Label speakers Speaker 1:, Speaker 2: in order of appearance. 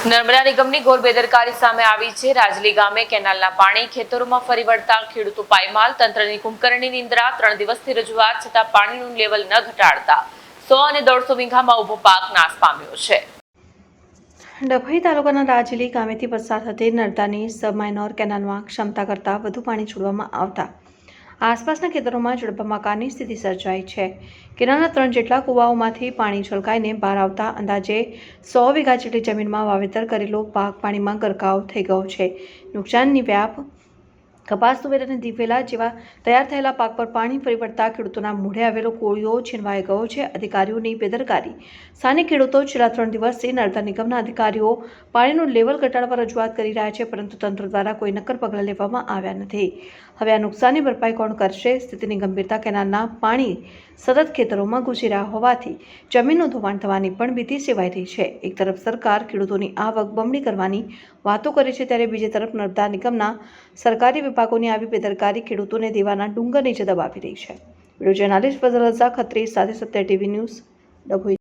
Speaker 1: નર્મદા નિગમની ઘોર બેદરકારી સામે આવી છે। રાજલી ગામે કેનાલના પાણી ખેતરોમાં ફરી વળતા ખેડૂતો પાયમાલ। તંત્રની કુંભકર્ણની નિંદ્રા। 3 દિવસથી રજૂઆત છતાં પાણીનું લેવલ ન ઘટાડતા 100 અને 150 વીઘામાં ઉભો પાક નાશ પામ્યો છે।
Speaker 2: ડભોઈ તાલુકાના રાજલી ગામેથી પસાર થતી નર્મદાની સબ માઇનોર કેનાલમાં ક્ષમતા કરતાં વધુ પાણી છોડવામાં આવતા આસપાસના ખેતરોમાં જળબંબાકારની સ્થિતિ સર્જાઈ છે। કેનાલના 3 જેટલા કુવાઓમાંથી પાણી છલકાઈને બહાર આવતા અંદાજે 100 વીઘા જેટલી જમીનમાં વાવેતર કરેલો પાક પાણીમાં ગરકાવ થઈ ગયો છે। નુકસાનની વ્યાપ કપાસ, તુવેર અને દિવેલા જેવા તૈયાર થયેલા પાક પર પાણી ફરી વળતા ખેડૂતોના મોઢે આવેલો કોળિયો છીનવાઈ ગયો છે। અધિકારીઓની બેદરકારી। સ્થાનિક ખેડૂતો છેલ્લા 3 દિવસથી નર્મદા નિગમના અધિકારીઓ પાણીનું લેવલ ઘટાડવા રજૂઆત કરી રહ્યા છે, પરંતુ તંત્ર દ્વારા કોઈ નક્કર પગલાં લેવામાં આવ્યા નથી। હવે આ નુકસાનની ભરપાઈ કોણ કરશે? સ્થિતિની ગંભીરતા। કેનાલના પાણી સતત ખેતરોમાં ઘૂસી રહ્યા હોવાથી જમીનનું ધોવાણ થવાની પણ ભીતિ સેવાઈ રહી છે। એક તરફ સરકાર ખેડૂતોની આવક બમણી કરવાની વાતો કરે છે, ત્યારે બીજી તરફ નર્મદા નિગમના સરકારી વિભાગોની આવી બેદરકારી ખેડૂતોને દેવાના ડુંગર નીચે દબાવી રહી છે। વિડીયો જર્નાલિસ્ટ ફઝલ રઝા ખત્રી સાથે સત્ય ટીવી ન્યૂઝ, ડભોઈ।